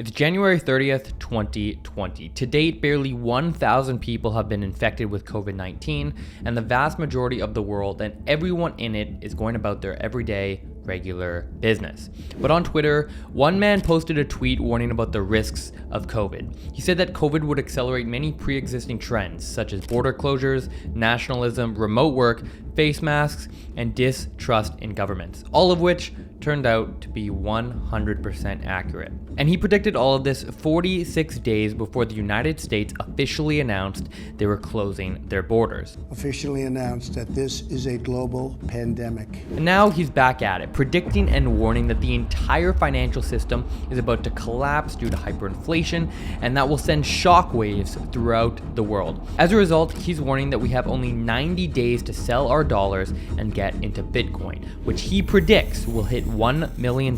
It's January 30th, 2020. To date, barely 1,000 people have been infected with COVID-19, and the vast majority of the world and everyone in it is going about their everyday, regular business. But on Twitter, one man posted a tweet warning about the risks of COVID. He said that COVID would accelerate many pre-existing trends, such as border closures, nationalism, remote work, face masks, and distrust in governments, all of which turned out to be 100% accurate. And he predicted all of this 46 days before the United States officially announced they were closing their borders. Officially announced that this is a global pandemic. And now he's back at it, predicting and warning that the entire financial system is about to collapse due to hyperinflation, and that will send shockwaves throughout the world. As a result, he's warning that we have only 90 days to sell our dollars and get into Bitcoin, which he predicts will hit $1 million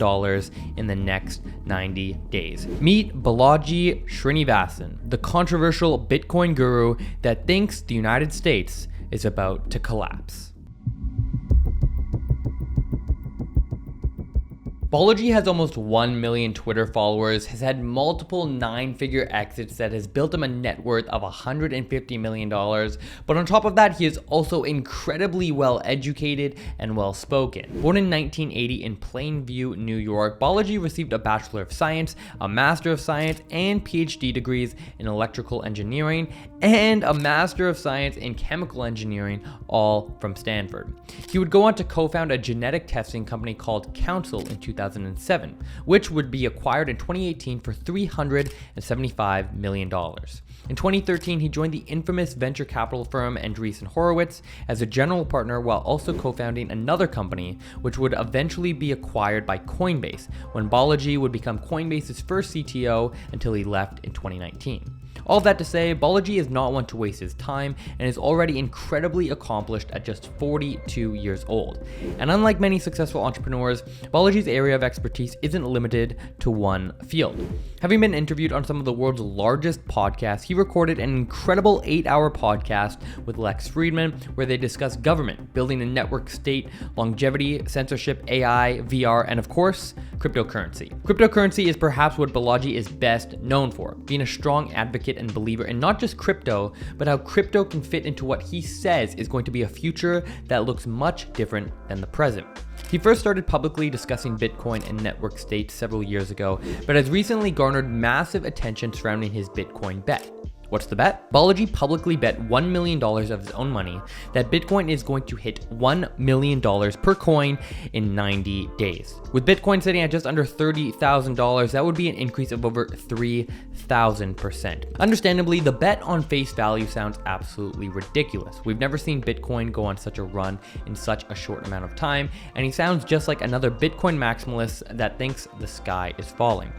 in the next 90 days. Meet Balaji Srinivasan, the controversial Bitcoin guru that thinks the United States is about to collapse. Balaji has almost 1 million Twitter followers, has had multiple 9-figure exits that has built him a net worth of $150 million. But on top of that, he is also incredibly well educated and well spoken. Born in 1980 in Plainview, New York, Balaji received a Bachelor of Science, a Master of Science, and PhD degrees in electrical engineering, and a Master of Science in chemical engineering, all from Stanford. He would go on to co-found a genetic testing company called Council in 2007, which would be acquired in 2018 for $375 million. In 2013, he joined the infamous venture capital firm Andreessen Horowitz as a general partner, while also co-founding another company, which would eventually be acquired by Coinbase, when Balaji would become Coinbase's first CTO until he left in 2019. All that to say, Balaji is not one to waste his time and is already incredibly accomplished at just 42 years old. And unlike many successful entrepreneurs, Balaji's area of expertise isn't limited to one field. Having been interviewed on some of the world's largest podcasts, he recorded an incredible 8-hour podcast with Lex Fridman where they discuss government, building a network state, longevity, censorship, AI, VR, and of course, cryptocurrency. Cryptocurrency is perhaps what Balaji is best known for, being a strong advocate and believer in not just crypto, but how crypto can fit into what he says is going to be a future that looks much different than the present. He first started publicly discussing Bitcoin and network states several years ago, but has recently garnered massive attention surrounding his Bitcoin bet. What's the bet? Balaji publicly bet $1 million of his own money that Bitcoin is going to hit $1 million per coin in 90 days. With Bitcoin sitting at just under $30,000, that would be an increase of over 3,000%. Understandably, the bet on face value sounds absolutely ridiculous. We've never seen Bitcoin go on such a run in such a short amount of time, and he sounds just like another Bitcoin maximalist that thinks the sky is falling.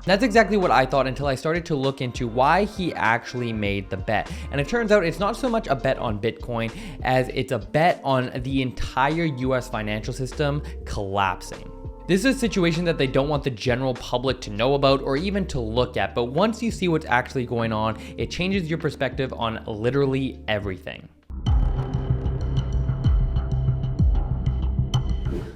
That's exactly what I thought until I started to look into why he actually made the bet. And it turns out it's not so much a bet on Bitcoin as it's a bet on the entire US financial system collapsing. This is a situation that they don't want the general public to know about or even to look at, but once you see what's actually going on, it changes your perspective on literally everything.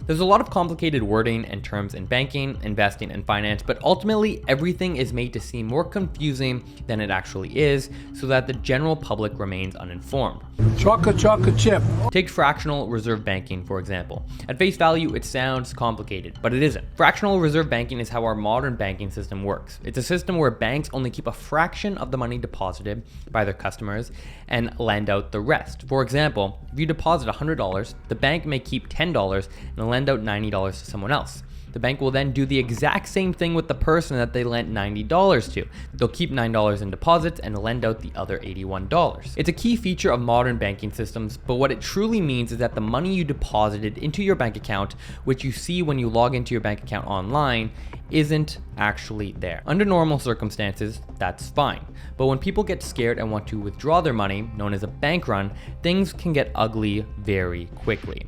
There's a lot of complicated wording and terms in banking, investing, and finance, but ultimately everything is made to seem more confusing than it actually is, so that the general public remains uninformed. Chocolate chip. Take fractional reserve banking, for example. At face value, it sounds complicated, but it isn't. Fractional reserve banking is how our modern banking system works. It's a system where banks only keep a fraction of the money deposited by their customers and lend out the rest. For example, if you deposit $100, the bank may keep $10 and lend out $90 to someone else. The bank will then do the exact same thing with the person that they lent $90 to. They'll keep $9 in deposits and lend out the other $81. It's a key feature of modern banking systems, but what it truly means is that the money you deposited into your bank account, which you see when you log into your bank account online, isn't actually there. Under normal circumstances, that's fine. But when people get scared and want to withdraw their money, known as a bank run, things can get ugly very quickly.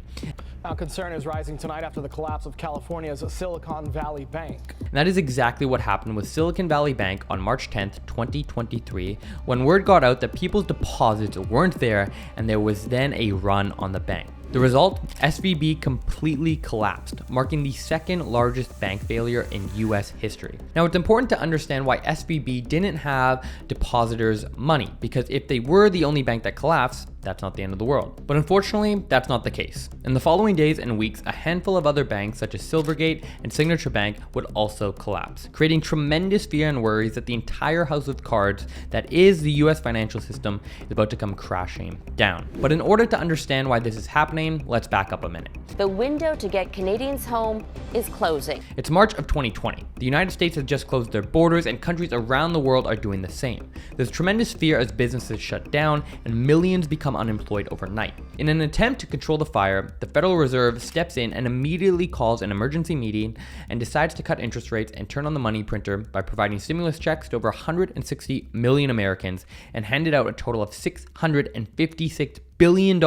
Now, concern is rising tonight after the collapse of California's Silicon Valley Bank. And that is exactly what happened with Silicon Valley Bank on March 10th, 2023, when word got out that people's deposits weren't there and there was then a run on the bank. The result? SVB completely collapsed, marking the second largest bank failure in US history. Now, it's important to understand why SVB didn't have depositors' money, because if they were the only bank that collapsed, that's not the end of the world. But unfortunately, that's not the case. In the following days and weeks, a handful of other banks such as Silvergate and Signature Bank would also collapse, creating tremendous fear and worries that the entire house of cards that is the US financial system is about to come crashing down. But in order to understand why this is happening, let's back up a minute. The window to get Canadians home is closing. It's March of 2020. The United States has just closed their borders and countries around the world are doing the same. There's tremendous fear as businesses shut down and millions become unemployed overnight. In an attempt to control the fire, the Federal Reserve steps in and immediately calls an emergency meeting and decides to cut interest rates and turn on the money printer by providing stimulus checks to over 160 million Americans and handed out a total of $656 billion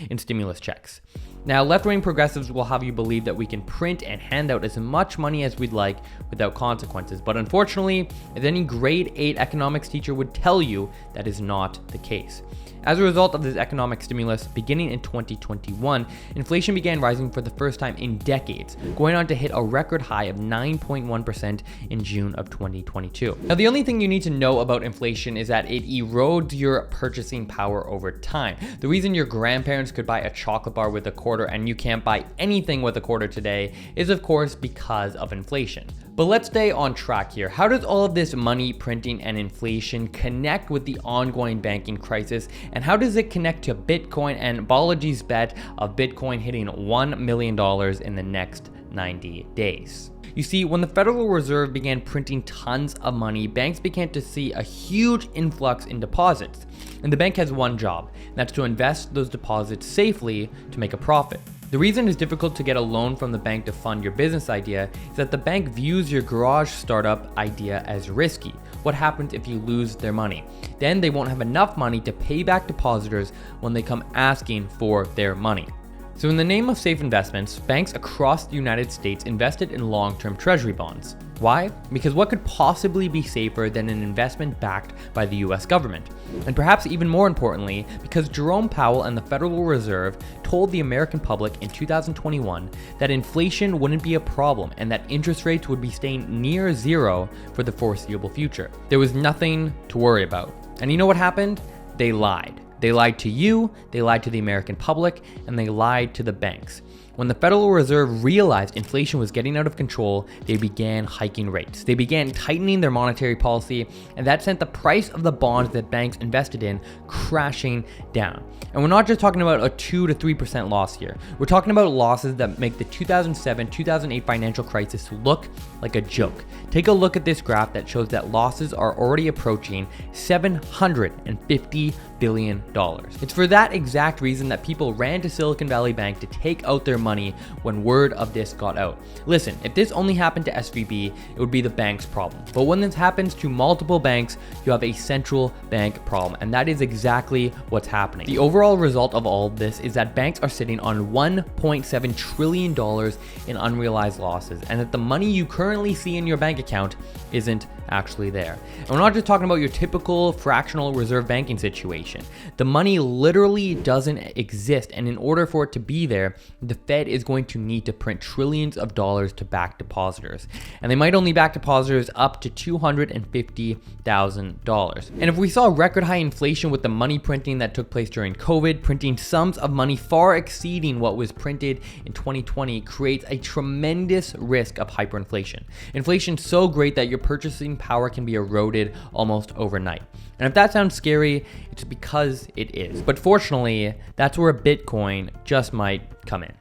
in stimulus checks. Now, left-wing progressives will have you believe that we can print and hand out as much money as we'd like without consequences, but unfortunately, as any grade 8 economics teacher would tell you, that is not the case. As a result of this economic stimulus, beginning in 2021, inflation began rising for the first time in decades, going on to hit a record high of 9.1% in June of 2022. Now, the only thing you need to know about inflation is that it erodes your purchasing power over time. The reason your grandparents could buy a chocolate bar with a quarter and you can't buy anything with a quarter today is, of course, because of inflation. But let's stay on track here. How does all of this money printing and inflation connect with the ongoing banking crisis? And how does it connect to Bitcoin and Balaji's bet of Bitcoin hitting $1 million in the next 90 days? You see, when the Federal Reserve began printing tons of money, banks began to see a huge influx in deposits. And the bank has one job, and that's to invest those deposits safely to make a profit. The reason it's difficult to get a loan from the bank to fund your business idea is that the bank views your garage startup idea as risky. What happens if you lose their money? Then they won't have enough money to pay back depositors when they come asking for their money. So in the name of safe investments, banks across the United States invested in long-term treasury bonds. Why? Because what could possibly be safer than an investment backed by the US government? And perhaps even more importantly, because Jerome Powell and the Federal Reserve told the American public in 2021 that inflation wouldn't be a problem and that interest rates would be staying near zero for the foreseeable future. There was nothing to worry about. And you know what happened? They lied. They lied to you, they lied to the American public, and they lied to the banks. When the Federal Reserve realized inflation was getting out of control, they began hiking rates. They began tightening their monetary policy, and that sent the price of the bonds that banks invested in crashing down. And we're not just talking about a 2 to 3% loss here. We're talking about losses that make the 2007-2008 financial crisis look like a joke. Take a look at this graph that shows that losses are already approaching $750 billion. It's for that exact reason that people ran to Silicon Valley Bank to take out their money when word of this got out. Listen, if this only happened to SVB, it would be the bank's problem. But when this happens to multiple banks, you have a central bank problem, and that is exactly what's happening. The overall result of all of this is that banks are sitting on $1.7 trillion in unrealized losses, and that the money you currently see in your bank account isn't actually there. And we're not just talking about your typical fractional reserve banking situation. The money literally doesn't exist, and in order for it to be there, the Fed is going to need to print trillions of dollars to back depositors. And they might only back depositors up to $250,000. And if we saw record high inflation with the money printing that took place during COVID, printing sums of money far exceeding what was printed in 2020 creates a tremendous risk of hyperinflation. Inflation so great that your purchasing power can be eroded almost overnight. And if that sounds scary, it's because it is. But fortunately, that's where Bitcoin just might come in.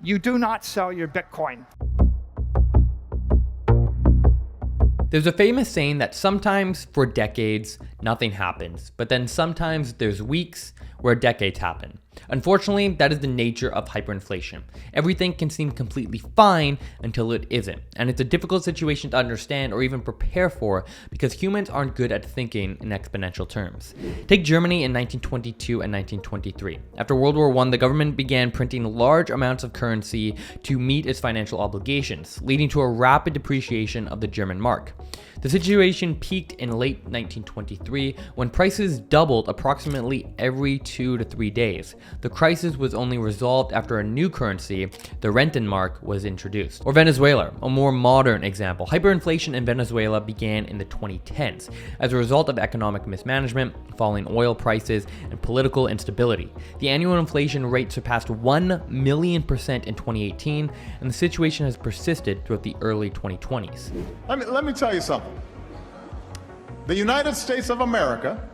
You do not sell your Bitcoin. There's a famous saying that sometimes for decades, nothing happens, but then sometimes there's weeks where decades happen. Unfortunately, that is the nature of hyperinflation. Everything can seem completely fine until it isn't, and it's a difficult situation to understand or even prepare for because humans aren't good at thinking in exponential terms. Take Germany in 1922 and 1923. After World War I, the government began printing large amounts of currency to meet its financial obligations, leading to a rapid depreciation of the German mark. The situation peaked in late 1923 when prices doubled approximately every 2 to 3 days. the crisis was only resolved after a new currency, the Rentenmark, was introduced. Or Venezuela, a more modern example. Hyperinflation in Venezuela began in the 2010s as a result of economic mismanagement, falling oil prices, and political instability. The annual inflation rate surpassed 1 million % in 2018, and the situation has persisted throughout the early 2020s. Let me tell you something. The United States of America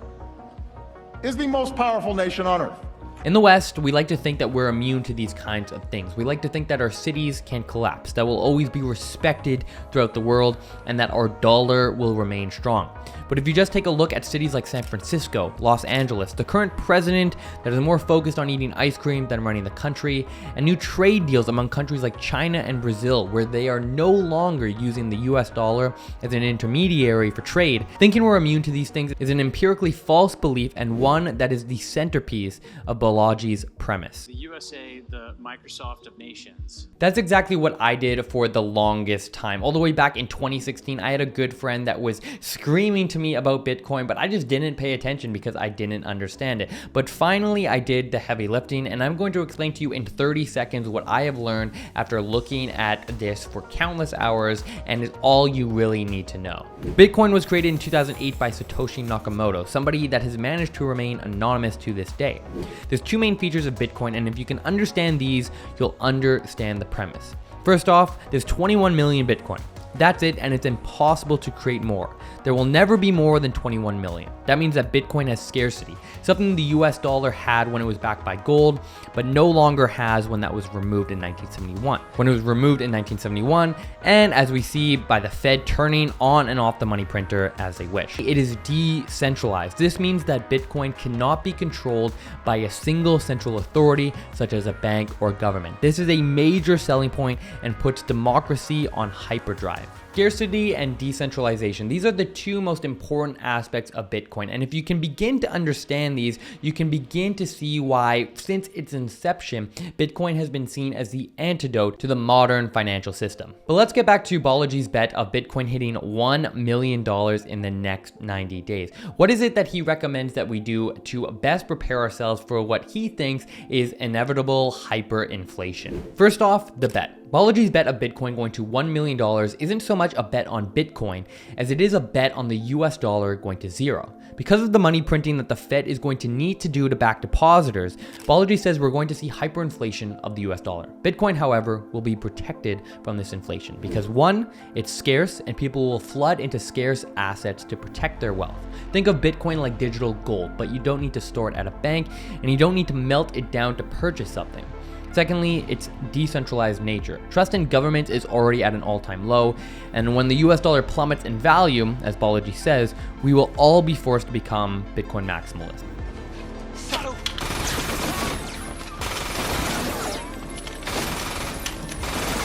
is the most powerful nation on earth. In the West, we like to think that we're immune to these kinds of things. We like to think that our cities can collapse, that we'll always be respected throughout the world, and that our dollar will remain strong. But if you just take a look at cities like San Francisco, Los Angeles, the current president that is more focused on eating ice cream than running the country, and new trade deals among countries like China and Brazil, where they are no longer using the US dollar as an intermediary for trade, thinking we're immune to these things is an empirically false belief and one that is the centerpiece of Balaji's premise. The USA, the Microsoft of nations. That's exactly what I did for the longest time. All the way back in 2016, I had a good friend that was screaming to me about Bitcoin, but I just didn't pay attention because I didn't understand it. But finally, I did the heavy lifting, and I'm going to explain to you in 30 seconds what I have learned after looking at this for countless hours, and it's all you really need to know. Bitcoin was created in 2008 by Satoshi Nakamoto, somebody that has managed to remain anonymous to this day. There's two main features of Bitcoin, and if you can understand these, you'll understand the premise. First off, there's 21 million Bitcoin. That's it, and it's impossible to create more. There will never be more than 21 million. That means that Bitcoin has scarcity, something the US dollar had when it was backed by gold, but no longer has when that was removed in 1971. When it was removed in 1971, and as we see by the Fed turning on and off the money printer as they wish. It is decentralized. This means that Bitcoin cannot be controlled by a single central authority, such as a bank or government. This is a major selling point and puts democracy on hyperdrive. Scarcity and decentralization, these are the two most important aspects of Bitcoin, and if you can begin to understand these, you can begin to see why, since its inception, Bitcoin has been seen as the antidote to the modern financial system. But let's get back to Balaji's bet of Bitcoin hitting $1 million in the next 90 days. What is it that he recommends that we do to best prepare ourselves for what he thinks is inevitable hyperinflation? First off, the bet. Balaji's bet of Bitcoin going to $1 million isn't so much a bet on Bitcoin as it is a bet on the US dollar going to zero. Because of the money printing that the Fed is going to need to do to back depositors, Balaji says we're going to see hyperinflation of the US dollar. Bitcoin, however, will be protected from this inflation because one, it's scarce and people will flood into scarce assets to protect their wealth. Think of Bitcoin like digital gold, but you don't need to store it at a bank and you don't need to melt it down to purchase something. Secondly, its decentralized nature. Trust in government is already at an all-time low, and when the US dollar plummets in value, as Balaji says, we will all be forced to become Bitcoin maximalists.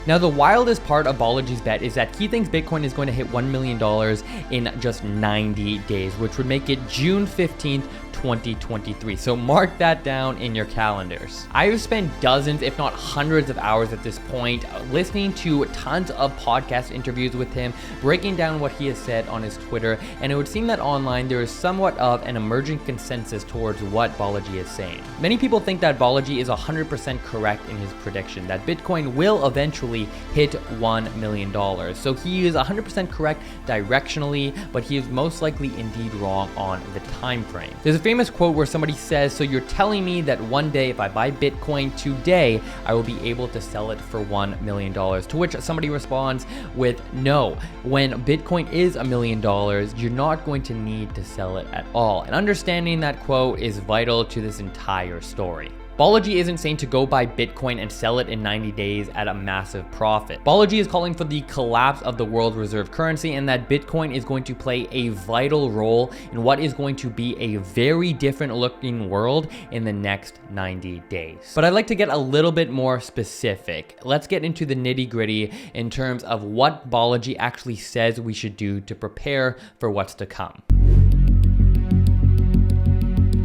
Now, the wildest part of Balaji's bet is that he thinks Bitcoin is going to hit $1 million in just 90 days, which would make it June 15th, 2023. So mark that down in your calendars. I have spent dozens, if not hundreds of hours at this point, listening to tons of podcast interviews with him, breaking down what he has said on his Twitter, and it would seem that online there is somewhat of an emerging consensus towards what Balaji is saying. Many people think that Balaji is 100% correct in his prediction, that Bitcoin will eventually hit $1 million. So he is 100% correct directionally, but he is most likely indeed wrong on the time frame. There's a famous quote where somebody says, "So you're telling me that one day if I buy Bitcoin today, I will be able to sell it for $1 million?" To which somebody responds with, "No, when Bitcoin is $1 million, you're not going to need to sell it at all." And understanding that quote is vital to this entire story. Balaji isn't saying to go buy Bitcoin and sell it in 90 days at a massive profit. Balaji is calling for the collapse of the world reserve currency and that Bitcoin is going to play a vital role in what is going to be a very different looking world in the next 90 days. But I'd like to get a little bit more specific. Let's get into the nitty-gritty in terms of what Balaji actually says we should do to prepare for what's to come.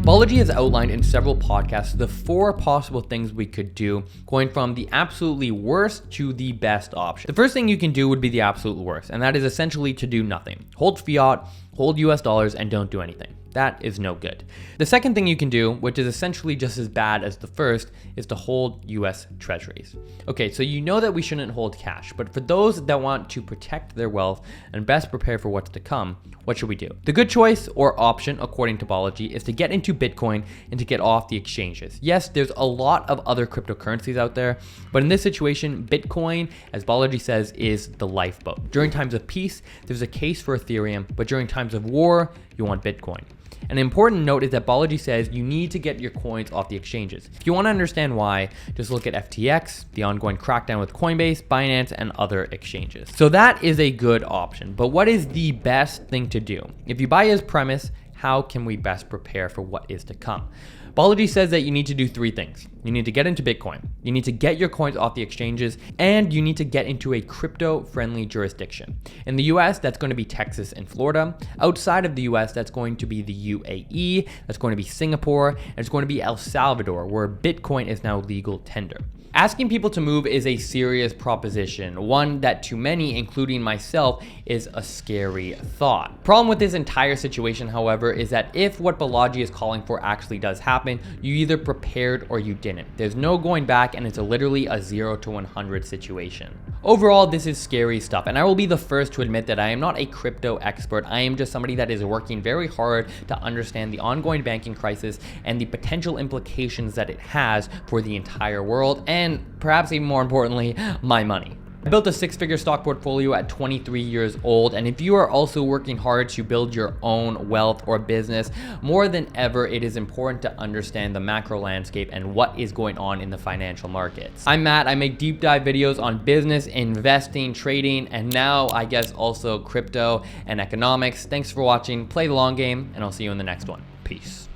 Balaji has outlined in several podcasts the 4 possible things we could do, going from the absolutely worst to the best option. The first thing you can do would be the absolute worst, and that is essentially to do nothing. Hold fiat, hold US dollars, and don't do anything. That is no good. The second thing you can do, which is essentially just as bad as the first, is to hold US Treasuries. Okay, so you know that we shouldn't hold cash, but for those that want to protect their wealth and best prepare for what's to come, what should we do? The good choice or option, according to Balaji, is to get into Bitcoin and to get off the exchanges. Yes, there's a lot of other cryptocurrencies out there, but in this situation, Bitcoin, as Balaji says, is the lifeboat. During times of peace, there's a case for Ethereum, but during times of war, you want Bitcoin. An important note is that Balaji says you need to get your coins off the exchanges. If you want to understand why, just look at FTX, the ongoing crackdown with Coinbase, Binance, and other exchanges. So that is a good option, but what is the best thing to do? If you buy his premise, how can we best prepare for what is to come? Balaji says that you need to do three things. You need to get into Bitcoin, you need to get your coins off the exchanges, and you need to get into a crypto-friendly jurisdiction. In the US, that's going to be Texas and Florida. Outside of the US, that's going to be the UAE, that's going to be Singapore, and it's going to be El Salvador, where Bitcoin is now legal tender. Asking people to move is a serious proposition, one that to many, including myself, is a scary thought. Problem with this entire situation, however, is that if what Balaji is calling for actually does happen, you either prepared or you didn't. There's no going back, and it's literally a 0 to 100 situation. Overall, this is scary stuff, and I will be the first to admit that I am not a crypto expert. I am just somebody that is working very hard to understand the ongoing banking crisis and the potential implications that it has for the entire world, and perhaps even more importantly, my money. I built a 6-figure stock portfolio at 23 years old, and if you are also working hard to build your own wealth or business, more than ever, it is important to understand the macro landscape and what is going on in the financial markets. I'm Matt. I make deep dive videos on business, investing, trading, and now I guess also crypto and economics. Thanks for watching. Play the long game, and I'll see you in the next one. Peace.